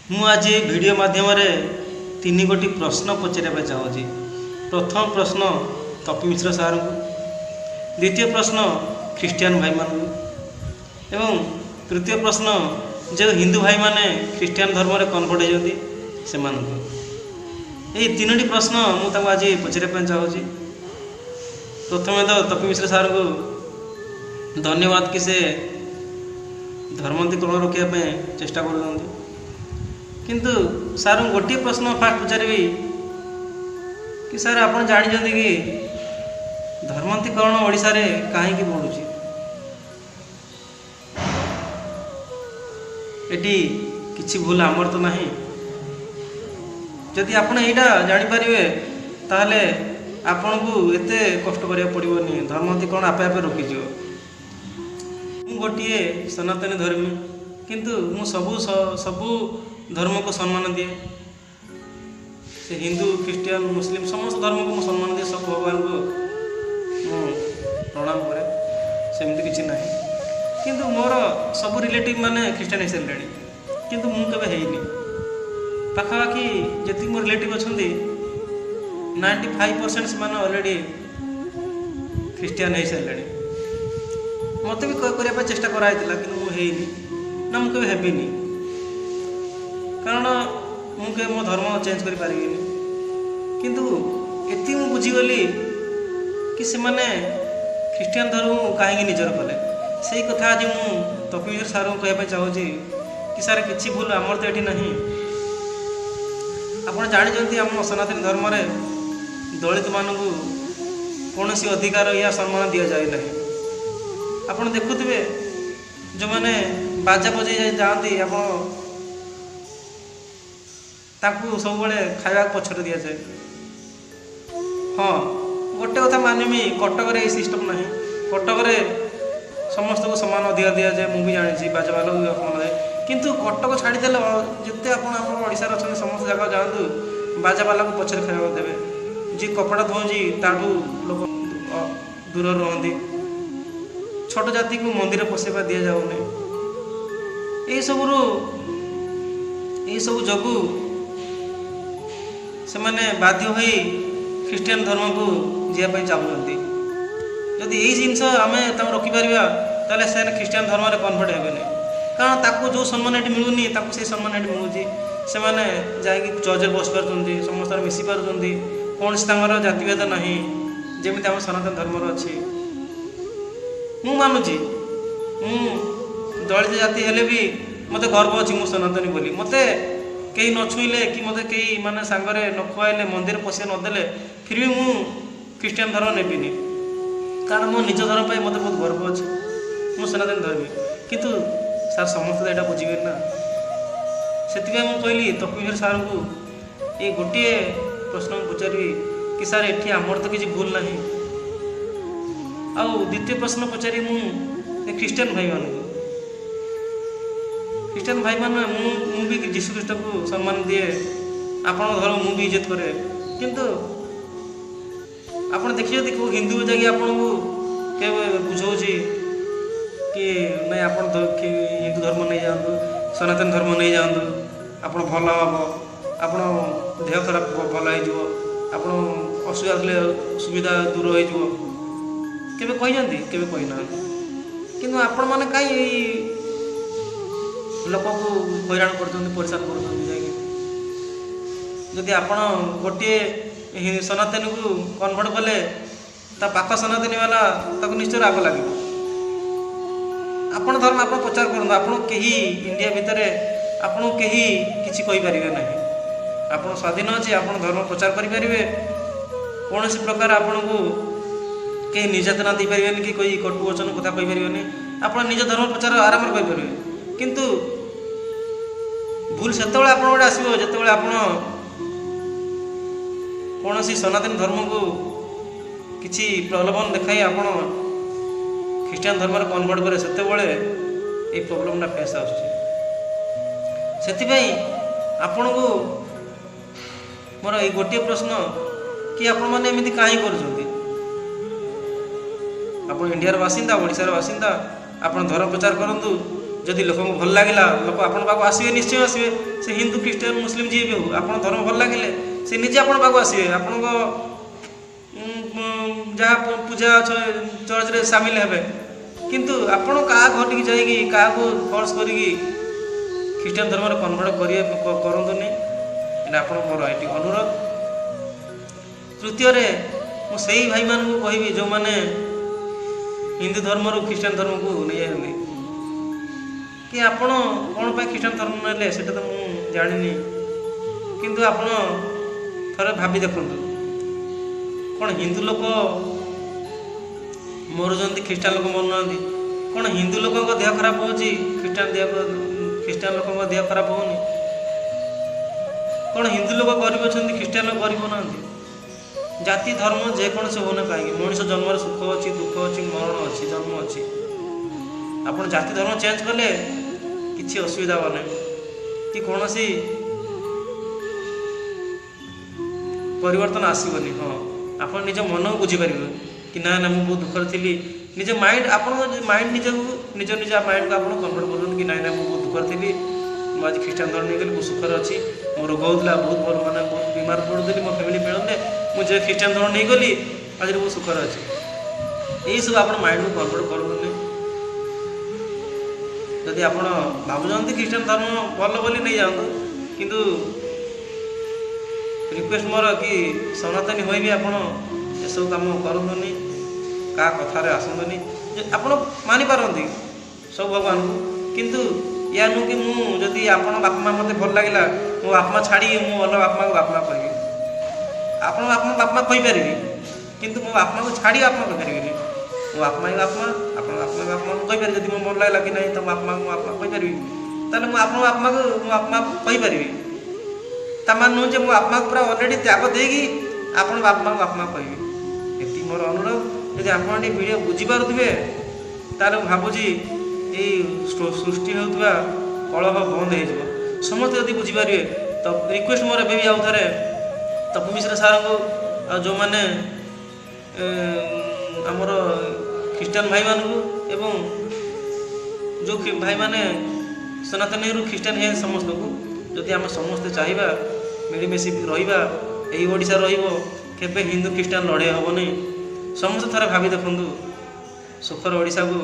ମୁଁ ଆଜି ଭିଡ଼ିଓ ମାଧ୍ୟମରେ ତିନି ଗୋଟି ପ୍ରଶ୍ନ ପଚାରିବା ପାଇଁ ଚାହୁଁଛି। ପ୍ରଥମ ପ୍ରଶ୍ନ ତପି ମିଶ୍ର ସାର୍ଙ୍କୁ, ଦ୍ୱିତୀୟ ପ୍ରଶ୍ନ ଖ୍ରୀଷ୍ଟିଆନ ଭାଇମାନଙ୍କୁ ଏବଂ ତୃତୀୟ ପ୍ରଶ୍ନ ଯେଉଁ ହିନ୍ଦୁ ଭାଇମାନେ ଖ୍ରୀଷ୍ଟିଆନ ଧର୍ମରେ କନଭର୍ଟ ହୋଇଛନ୍ତି ସେମାନଙ୍କୁ। ଏହି ତିନୋଟି ପ୍ରଶ୍ନ ମୁଁ ତାଙ୍କୁ ଆଜି ପଚାରିବା ପାଇଁ ଚାହୁଁଛି। ପ୍ରଥମେ ତ ତପି ମିଶ୍ର ସାର୍ଙ୍କୁ ଧନ୍ୟବାଦ କି ସେ ଧର୍ମାନ୍ତରୀକରଣ ରୋକିବା ପାଇଁ ଚେଷ୍ଟା କରୁଛନ୍ତି। କିନ୍ତୁ ସାର୍ ମୁଁ ଗୋଟିଏ ପ୍ରଶ୍ନ ଫାଷ୍ଟ ପଚାରିବି କି ସାର୍ ଆପଣ ଜାଣିଛନ୍ତି କି ଧର୍ମାନ୍ତରୀକରଣ ଓଡ଼ିଶାରେ କାହିଁକି ବଢ଼ୁଛି? ଏଠି କିଛି ଭୁଲ ଆମର ତ ନାହିଁ। ଯଦି ଆପଣ ଏଇଟା ଜାଣିପାରିବେ ତାହେଲେ ଆପଣଙ୍କୁ ଏତେ କଷ୍ଟ କରିବାକୁ ପଡ଼ିବନି, ଧର୍ମାନ୍ତରୀକରଣ ଆପେ ଆପେ ରୋକିଯିବ। ମୁଁ ଗୋଟିଏ ସନାତନୀ ଧର୍ମୀ, କିନ୍ତୁ ମୁଁ ସବୁ ଧର୍ମକୁ ସମ୍ମାନ ଦିଏ। ସେ ହିନ୍ଦୁ, ଖ୍ରୀଷ୍ଟିଆନ, ମୁସଲିମ ସମସ୍ତ ଧର୍ମକୁ ମୁଁ ସମ୍ମାନ ଦିଏ। ସବୁ ଭଗବାନଙ୍କୁ ମୁଁ ପ୍ରଣାମ କରେ, ସେମିତି କିଛି ନାହିଁ। କିନ୍ତୁ ମୋର ସବୁ ରିଲେଟିଭ୍ ମାନେ ଖ୍ରୀଷ୍ଟିଆନ ହେଇସାରିଲେଣି, କିନ୍ତୁ ମୁଁ କେବେ ହେଇନି। ପାଖାପାଖି ଯେତିକି ମୋ ରିଲେଟିଭ୍ ଅଛନ୍ତି 95% ସେମାନେ ଅଲରେଡ଼ି ଖ୍ରୀଷ୍ଟିଆନ ହେଇସାରିଲେଣି। ମୋତେ ବି କରିବା ପାଇଁ ଚେଷ୍ଟା କରାହେଇଥିଲା, କିନ୍ତୁ ମୁଁ ହେଇନି, ନା ମୁଁ କେବେ ହେବିନି। କାରଣ ମୁଁ କେବେ ମୋ ଧର୍ମ ଚେଞ୍ଜ କରିପାରିବିନି। କିନ୍ତୁ ଏତିକି ମୁଁ ବୁଝିଗଲି କି ସେମାନେ ଖ୍ରୀଷ୍ଟିଆନ ଧର୍ମକୁ କାହିଁକି ନିଜର କଲେ। ସେଇ କଥା ଆଜି ମୁଁ ତପି ମିଶ୍ର ସାର୍ଙ୍କୁ କହିବା ପାଇଁ ଚାହୁଁଛି କି ସାର୍ କିଛି ଭୁଲ ଆମର ତ ଏଠି ନାହିଁ। ଆପଣ ଜାଣିଛନ୍ତି ଆମ ସନାତନ ଧର୍ମରେ ଦଳିତମାନଙ୍କୁ କୌଣସି ଅଧିକାର ୟା ସମ୍ମାନ ଦିଆଯାଏ ନାହିଁ। ଆପଣ ଦେଖୁଥିବେ ଯେଉଁମାନେ ବାଜା ବଜେଇ ଯାଆନ୍ତି, ଆପଣ ତାଙ୍କୁ ସବୁବେଳେ ଖାଇବାକୁ ପଛରେ ଦିଆଯାଏ। ହଁ, ଗୋଟେ କଥା ମାନିବି, କଟକରେ ଏଇ ସିଷ୍ଟମ୍ ନାହିଁ। କଟକରେ ସମସ୍ତଙ୍କୁ ସମାନ ଅଧିକାର ଦିଆଯାଏ। ମୁଁ ବି ଜାଣିଛି ବାଜାବାଲାକୁ ବି ଅପମାନ ଦିଏ। କିନ୍ତୁ କଟକ ଛାଡ଼ିଦେଲେ ଯେତେ ଆପଣ ଓଡ଼ିଶାରେ ଅଛନ୍ତି ସମସ୍ତ ଜାଗା ଯାଆନ୍ତୁ, ବାଜାବାଲାକୁ ପଛରେ ଖାଇବାକୁ ଦେବେ। ଯିଏ କପଡ଼ା ଧୋଉଛି ତାଠୁ ଲୋକ ଦୂରରେ ରୁହନ୍ତି। ଛୋଟ ଜାତିକୁ ମନ୍ଦିର ପଶିବା ଦିଆଯାଉନି। ଏହିସବୁ ଯୋଗୁଁ ସେମାନେ ବାଧ୍ୟ ହୋଇ ଖ୍ରୀଷ୍ଟିଆନ ଧର୍ମକୁ ଯିବା ପାଇଁ ଚାହୁଁଛନ୍ତି। ଯଦି ଏଇ ଜିନିଷ ଆମେ ତାଙ୍କୁ ରୋକିପାରିବା ତାହେଲେ ସେମାନେ ଖ୍ରୀଷ୍ଟିଆନ ଧର୍ମରେ କନଭର୍ଟ ହେବେନି। କାରଣ ତାକୁ ଯେଉଁ ସମ୍ମାନ ଏଠି ମିଳୁନି ତାକୁ ସେଇ ସମ୍ମାନ ଏଠି ମିଳୁଛି। ସେମାନେ ଯାଇକି ଚର୍ଚ୍ଚରେ ବସିପାରୁଛନ୍ତି, ସମସ୍ତଙ୍କ ମିଶି ପାରୁଛନ୍ତି, କୌଣସି ତାଙ୍କର ଜାତିଭେଦ ନାହିଁ ଯେମିତି ଆମ ସନାତନ ଧର୍ମର ଅଛି। ମୁଁ ମାନୁଛି, ମୁଁ ଦଳିତ ଜାତି ହେଲେ ବି ମୋତେ ଗର୍ବ ଅଛି ମୁଁ ସନାତନୀ ବୋଲି। ମୋତେ କେହି ନ ଛୁଇଁଲେ କି ମୋତେ କେହି ସାଙ୍ଗରେ ନ ଖୁଆଇଲେ, ମନ୍ଦିର ପଶିବା ନଦେଲେ ଫିର୍ ବି ମୁଁ ଖ୍ରୀଷ୍ଟିଆନ ଧର୍ମ ନେବିନି। କାରଣ ମୋ ନିଜ ଧର୍ମ ପାଇଁ ମୋତେ ବହୁତ ଗର୍ବ ଅଛି, ମୁଁ ସନାତନ ଧର୍ମୀ। କିନ୍ତୁ ସାର୍ ସମସ୍ତେ ତ ଏଇଟା ବୁଝିବେନି ନା। ସେଥିପାଇଁ ମୁଁ କହିଲି ତପି ମିଶ୍ର ସାର୍ଙ୍କୁ ଏଇ ଗୋଟିଏ ପ୍ରଶ୍ନ ମୁଁ ପଚାରିବି କି ସାର୍ ଏଠି ଆମର ତ କିଛି ଭୁଲ ନାହିଁ। ଆଉ ଦ୍ୱିତୀୟ ପ୍ରଶ୍ନ ପଚାରି ମୁଁ ଖ୍ରୀଷ୍ଟିଆନ ଭାଇମାନଙ୍କୁ। ଖ୍ରୀଷ୍ଟିଆନ ଭାଇମାନେ ମୁଁ ବି ଯୀଶୁଖ୍ରୀଷ୍ଟକୁ ସମ୍ମାନ ଦିଏ, ଆପଣଙ୍କ ଧର୍ମ ମୁଁ ବି ଇଜ୍ଜତ କରେ। କିନ୍ତୁ ଆପଣ ଦେଖିଛନ୍ତି କେଉଁ ହିନ୍ଦୁ ଯାଇକି ଆପଣଙ୍କୁ କେବେ ବୁଝଉଛି କି ନାଇଁ ଆପଣ ହିନ୍ଦୁ ଧର୍ମ ନେଇଯାଆନ୍ତୁ, ସନାତନ ଧର୍ମ ନେଇଯାଆନ୍ତୁ, ଆପଣ ଭଲ ହେବ, ଆପଣ ଦେହ ଖରାପ ଭଲ ହେଇଯିବ, ଆପଣ ଅସୁବିଧା ଥିଲେ ସୁବିଧା ଦୂର ହେଇଯିବ, କେବେ କହିଛନ୍ତି? କେବେ କହିନାହାନ୍ତି। କିନ୍ତୁ ଆପଣମାନେ କାହିଁ ଏଇ ଲୋକକୁ ହଇରାଣ କରୁଛନ୍ତି, ପରିଶାନ କରୁଛନ୍ତି? ଯାଇକି ଯଦି ଆପଣ ଗୋଟିଏ ସନାତନୀକୁ କନଭର୍ଟ କଲେ ତା ପାଖ ସନାତନୀ ବାଲା ତାକୁ ନିଶ୍ଚୟ ରାଗ ଲାଗିବ। ଆପଣ ଧର୍ମ ଆପଣ ପ୍ରଚାର କରନ୍ତୁ। ଆପଣ କେହି ଇଣ୍ଡିଆ ଭିତରେ ଆପଣଙ୍କୁ କେହି କିଛି କହିପାରିବେ ନାହିଁ। ଆପଣ ସ୍ୱାଧୀନ ଅଛି, ଆପଣ ଧର୍ମ ପ୍ରଚାର କରିପାରିବେ। କୌଣସି ପ୍ରକାର ଆପଣଙ୍କୁ କେହି ନିର୍ଯାତନା ଦେଇପାରିବେନି କି କେହି କଟୁ ବଚନ କଥା କହିପାରିବେନି। ଆପଣ ନିଜ ଧର୍ମ ପ୍ରଚାର ଆରାମରେ କରିପାରିବେ। କିନ୍ତୁ ଭୁଲ ସେତେବେଳେ ଆପଣ ଗୋଟେ ଆସିବ ଯେତେବେଳେ ଆପଣ କୌଣସି ସନାତନ ଧର୍ମକୁ କିଛି ପ୍ରଲୋଭନ ଦେଖାଇ ଆପଣ ଖ୍ରୀଷ୍ଟିଆନ ଧର୍ମରେ କନଭର୍ଟ କରେ, ସେତେବେଳେ ଏଇ ପ୍ରୋବ୍ଲେମଟା ଫେସ୍ ଆସୁଛି। ସେଥିପାଇଁ ଆପଣଙ୍କୁ ମୋର ଏଇ ଗୋଟିଏ ପ୍ରଶ୍ନ କି ଆପଣମାନେ ଏମିତି କାହିଁ କରୁଛନ୍ତି? ଆପଣ ଇଣ୍ଡିଆର ବାସିନ୍ଦା, ଓଡ଼ିଶାର ବାସିନ୍ଦା, ଆପଣ ଧର୍ମ ପ୍ରଚାର କରନ୍ତୁ। ଯଦି ଲୋକଙ୍କୁ ଭଲ ଲାଗିଲା, ଲୋକ ଆପଣଙ୍କ ପାଖକୁ ଆସିବେ, ନିଶ୍ଚୟ ଆସିବେ। से हिंदू ख्रीष्टियान मुस्लिम जी भी हो आप धर्म भल लगे से निजे आपण पाक आसवे आपण जहाँ पूजा चर्च रे सामिल हेबे किंतु आपण क्या घर टी जाइए क्या फोर्स करी ख्रीष्टियान धर्म में कन्वर्ट करतुनि आपण मोर ये अनुरोध। तृतीय मुझे भाई मान कहि जो मैंने हिंदू धर्म रू ख्रीष्टियान धर्म को नहीं आए कि आपण कौन पर ख्रीष्टियान धर्म ना से तो मुझे जानी किंतु आपण थोड़े भाभी देखु कौन हिंदू लोक मरुंच ख्रीष्टान लोक मरुना कौन हिंदू लोक देह खराब हो ख्रीष्टान लोक देह खराब होनी कौन हिंदू लोक गरीब अच्छा ख्रीष्टान लोक गरीब ना जाति धर्म जेकोसी होना कहीं मनीष जन्म सुख अच्छी दुख अच्छी मरण अच्छी जन्म अच्छी आप जाति धर्म चेंज कले किसी असुविधा बने कि कौन सी परिवर्तन आसबनी। हाँ आप निज मन को बुझीपर कि ना ना मुझे बहुत दुखर थी निज माइंड आप माइंड निज निज माइंड को आप कन्वर्ट कर कि ना ना मुझे बहुत दुखर थी मुझे आज ख्रीष्टान धर्म नहीं गली बहुत सुखर अच्छी मोर रोग होता बहुत भल मैंने बहुत बीमार पड़ुली मो फैमिली मिलने मुझे ख्रीष्टान धर्म नहीं गली आज बहुत सुखर अच्छी यही सब आप माइंड को कन्वर्ट करूँ जदि आप भावुं ख्रीष्टान धर्म भल बोली नहीं जातु किंतु रिक्वेस्ट मोर कि सनातनी हो भी आप सब कम करूनी क्या कथार आसतुनि आप मानि पारती सब भगवान को किंतु या नु कि मुझे आप बापा माँ मत भल लगे मो बापा छाड़ी मु अलग बापा को बापा कहि आप बापा कहीपर किंतु मो बापा को छाड़ी बापा कहीपर मो बापा बापा आप बापा को कहीपर जब मो मन लगे कि नहीं तो बापा को बापा कहीपर तेल मुझे आप बापा को मो बापा कहीपर तामान नुह जे मो बापा पूरा अलरेडी त्याग देगी आप बापा को बापा कहि ये मोर अनुरोध यदि आप वीडियो बुझीपारे तार भावुची ये सृष्टि होता कलह बंद हो समस्त यदि बुझीपारे तो रिक्वेस्ट मोर भी आउ थे तपु मिश्र सार को जो मैंने आमर ख्रीष्टान भाई मान एवं जो भाई माने सनातनी ख्रीष्टान है समस्त को जदि आम समस्ते चाहिए मिलमिशि रहा यही ओडिशा केबे हिंदू ख्रीष्टान लड़े हेनी समस्त थोड़े भावी देखु सुखर ओडिशा को